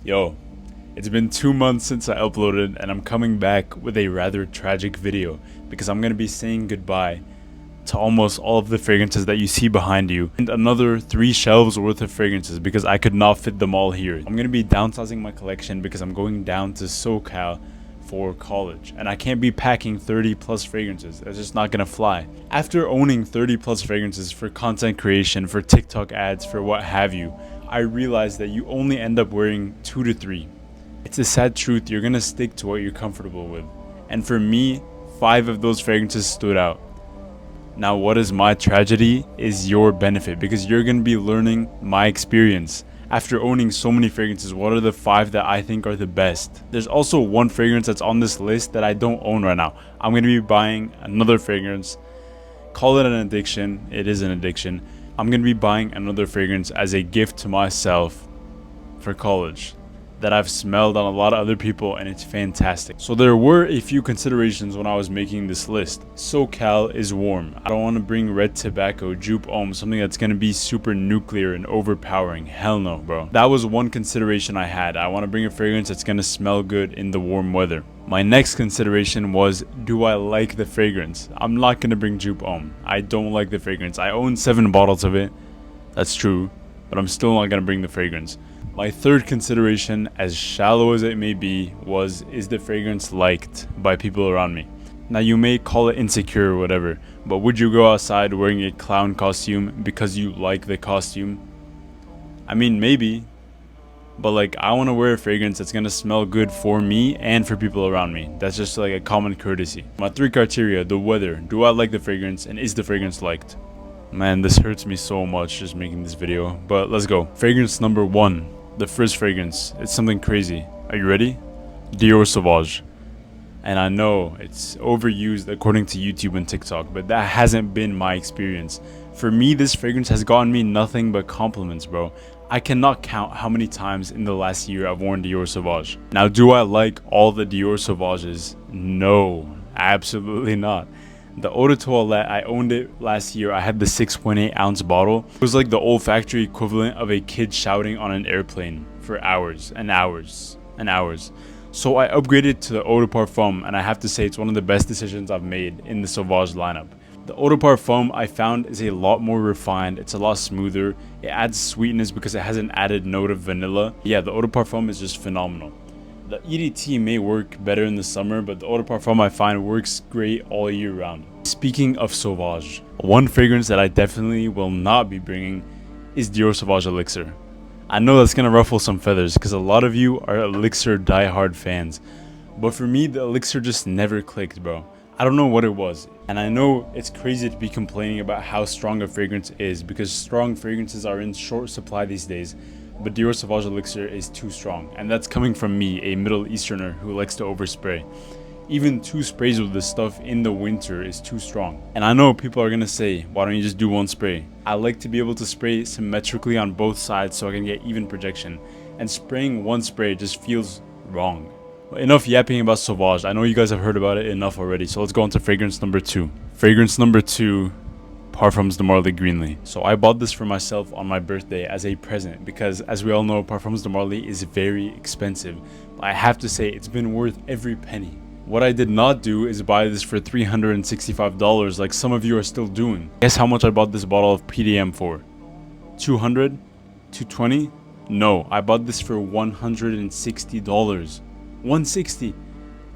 Yo, it's been 2 months since I uploaded, and I'm coming back with a rather tragic video because I'm going to be saying goodbye to almost all of the fragrances that you see behind you and another 3 shelves worth of fragrances because I could not fit them all here. I'm going to be downsizing my collection because I'm going down to SoCal for college and I can't be packing 30 plus fragrances. That's just not gonna fly. After owning 30 plus fragrances for content creation, for TikTok ads, for what have you, I realized that you only end up wearing 2 to 3. It's a sad truth, you're gonna stick to what you're comfortable with. And for me, 5 of those fragrances stood out. Now what is my tragedy is your benefit because you're gonna be learning my experience. After owning so many fragrances, what are the 5 that I think are the best? There's also one fragrance that's on this list that I don't own right now. I'm going to be buying another fragrance. Call it an addiction. It is an addiction. I'm going to be buying another fragrance as a gift to myself for college that I've smelled on a lot of other people and it's fantastic. So there were a few considerations when I was making this list. SoCal is warm. I don't want to bring red tobacco, jupe homme, something that's going to be super nuclear and overpowering. Hell no, bro. That was one consideration I had. I want to bring a fragrance that's going to smell good in the warm weather. My next consideration was, do I like the fragrance? I'm not going to bring jupe homme. I don't like the fragrance. I own 7 bottles of it. That's true. But I'm still not going to bring the fragrance. My third consideration, as shallow as it may be, was, is the fragrance liked by people around me? Now you may call it insecure or whatever, but would you go outside wearing a clown costume because you like the costume? I mean, maybe, but like, I want to wear a fragrance that's gonna smell good for me and for people around me. That's just like a common courtesy. My 3 criteria: the weather, do I like the fragrance, and is the fragrance liked? Man, this hurts me so much just making this video, but let's go. Fragrance number 1. The first fragrance, it's something crazy. Are you ready? Dior Sauvage. And I know it's overused according to YouTube and TikTok, but that hasn't been my experience. For me, this fragrance has gotten me nothing but compliments, bro. I cannot count how many times in the last year I've worn Dior Sauvage. Now, do I like all the Dior Sauvages? No, absolutely not. The Eau de Toilette, I owned it last year. I had the 6.8 ounce bottle. It was like the olfactory equivalent of a kid shouting on an airplane for hours and hours and hours. So I upgraded to the Eau de Parfum, and I have to say it's one of the best decisions I've made in the Sauvage lineup. The Eau de Parfum I found is a lot more refined. It's a lot smoother. It adds sweetness because it has an added note of vanilla. Yeah, the Eau de Parfum is just phenomenal. The EDT may work better in the summer, but the Eau de Parfum I find works great all year round. Speaking of Sauvage, one fragrance that I definitely will not be bringing is Dior Sauvage Elixir. I know that's gonna ruffle some feathers because a lot of you are Elixir diehard fans, but for me the Elixir just never clicked, bro. I don't know what it was, and I know it's crazy to be complaining about how strong a fragrance is because strong fragrances are in short supply these days. But Dior Sauvage Elixir is too strong, and that's coming from me, a Middle Easterner who likes to overspray. Even 2 sprays with this stuff in the winter is too strong. And I know people are gonna say, why don't you just do 1 spray? I like to be able to spray symmetrically on both sides so I can get even projection. And spraying 1 spray just feels wrong. But enough yapping about Sauvage. I know you guys have heard about it enough already, so let's go on to fragrance number 2. Fragrance number 2. Parfums de Marly Greenly. So I bought this for myself on my birthday as a present because, as we all know, Parfums de Marly is very expensive. But I have to say it's been worth every penny. What I did not do is buy this for $365 like some of you are still doing. Guess how much I bought this bottle of PDM for? 200? 220? No, I bought this for $160. 160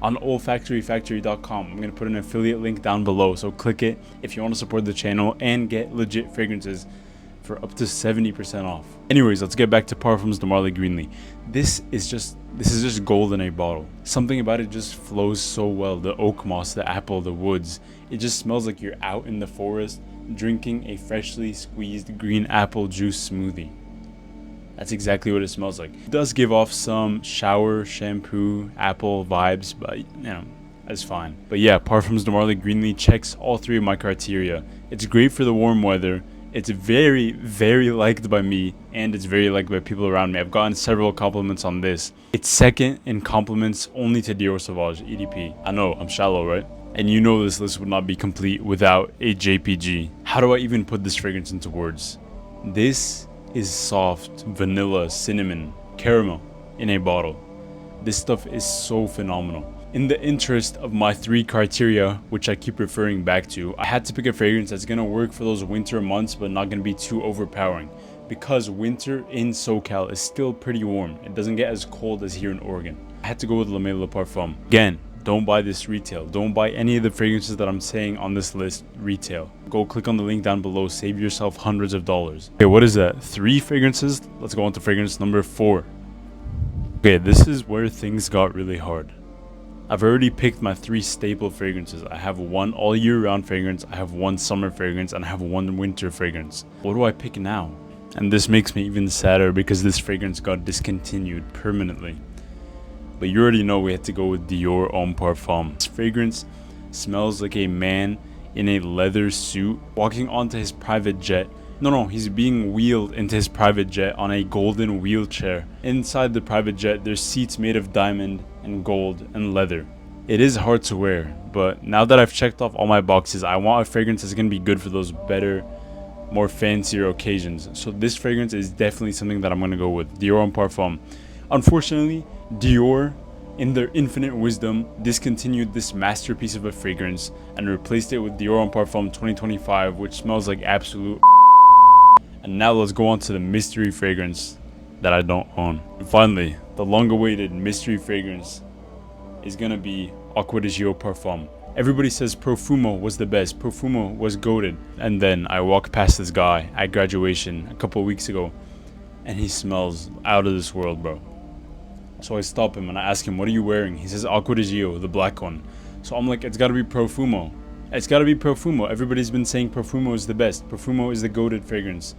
on olfactoryfactory.com. I'm going to put an affiliate link down below, so click it if you want to support the channel and get legit fragrances for up to 70% off. Anyways, let's get back to Parfums de Marly Greenly. This is just gold in a bottle. Something about it just flows so well. The oak moss, the apple, the woods. It just smells like you're out in the forest drinking a freshly squeezed green apple juice smoothie. That's exactly what it smells like. It does give off some shower, shampoo, apple vibes, but you know, that's fine. But yeah, Parfums de Marly Greenly checks all 3 of my criteria. It's great for the warm weather. It's very, very liked by me, and it's very liked by people around me. I've gotten several compliments on this. It's second in compliments only to Dior Sauvage EDP. I know, I'm shallow, right? And you know this list would not be complete without a JPG. How do I even put this fragrance into words? This is soft vanilla, cinnamon, caramel. in a bottle. This stuff is so phenomenal. In the interest of my 3 criteria, which I keep referring back to, I had to pick a fragrance that's gonna work for those winter months but not gonna be too overpowering, because winter in SoCal is still pretty warm. It doesn't get as cold as here in Oregon. I had to go with Le Male Parfum. Again, don't buy this retail. Don't buy any of the fragrances that I'm saying on this list retail. Go click on the link down below. Save yourself hundreds of dollars. Okay, what is that? 3 fragrances? Let's go on to fragrance number 4. Okay, this is where things got really hard. I've already picked my 3 staple fragrances. I have 1 all year round fragrance, I have 1 summer fragrance, and I have 1 winter fragrance. What do I pick now? And this makes me even sadder because this fragrance got discontinued permanently. But you already know we had to go with Dior Homme Parfum. This fragrance smells like a man in a leather suit walking onto his private jet. No, he's being wheeled into his private jet on a golden wheelchair. Inside the private jet, there's seats made of diamond and gold and leather. It is hard to wear, but now that I've checked off all my boxes, I want a fragrance that's gonna be good for those better, more fancier occasions. So this fragrance is definitely something that I'm gonna go with. Dior Homme Parfum. Unfortunately, Dior, in their infinite wisdom, discontinued this masterpiece of a fragrance and replaced it with Dior Homme Parfum 2025, which smells like absolute. And now let's go on to the mystery fragrance that I don't own. And finally, the long-awaited mystery fragrance is gonna be Aquade Parfum. Everybody says Profumo was the best. Profumo was goated. And then I walked past this guy at graduation a couple weeks ago, and he smells out of this world, bro. So I stop him and I ask him, what are you wearing? He says Aquade, the black one. So I'm like, it's gotta be Profumo. It's gotta be Profumo. Everybody's been saying Profumo is the best. Profumo is the goated fragrance.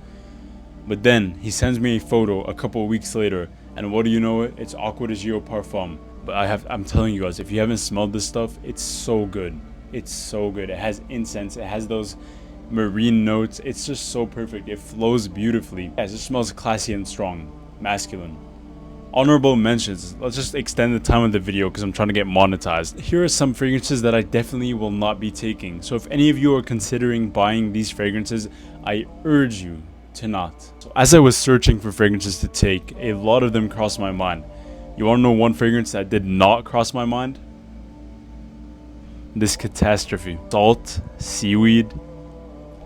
But then he sends me a photo a couple weeks later, and what do you know it? It's Aquade Parfum. But I'm telling you guys, if you haven't smelled this stuff, it's so good. It's so good. It has incense. It has those marine notes. It's just so perfect. It flows beautifully. Yeah, it just smells classy and strong. Masculine. Honorable mentions. Let's just extend the time of the video because I'm trying to get monetized. Here are some fragrances that I definitely will not be taking. So if any of you are considering buying these fragrances, I urge you to not. So as I was searching for fragrances to take, a lot of them crossed my mind. You want to know one fragrance that did not cross my mind? This catastrophe. Salt, seaweed,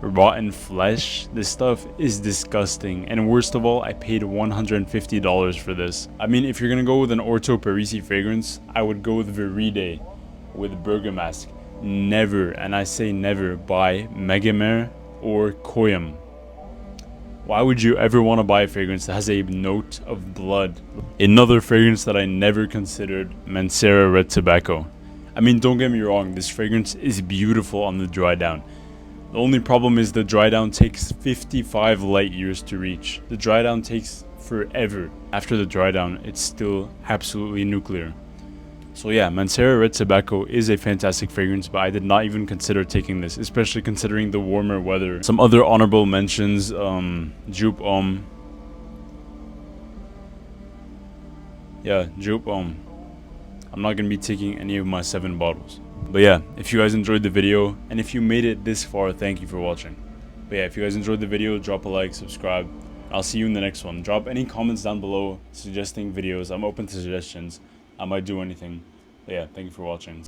rotten flesh. This stuff is disgusting, and worst of all, I paid $150 for this. I mean, if you're gonna go with an Orto Parisi fragrance, I would go with Veride with Bergamask. Never, and I say never, buy Megamer or Koyam. Why would you ever want to buy a fragrance that has a note of blood? Another fragrance that I never considered, Mancera Red Tobacco. I mean, don't get me wrong, this fragrance is beautiful on the dry down. The only problem is the dry down takes 55 light years to reach. The dry down takes forever. After the dry down, it's still absolutely nuclear. So yeah, Mancera Red Tobacco is a fantastic fragrance, but I did not even consider taking this, especially considering the warmer weather. Some other honorable mentions, Jupe Homme. Yeah, Jupe Homme. I'm not going to be taking any of my 7 bottles. But yeah, if you guys enjoyed the video, and if you made it this far, thank you for watching. But yeah, if you guys enjoyed the video, drop a like, subscribe. I'll see you in the next one. Drop any comments down below suggesting videos. I'm open to suggestions. I might do anything. But yeah, thank you for watching.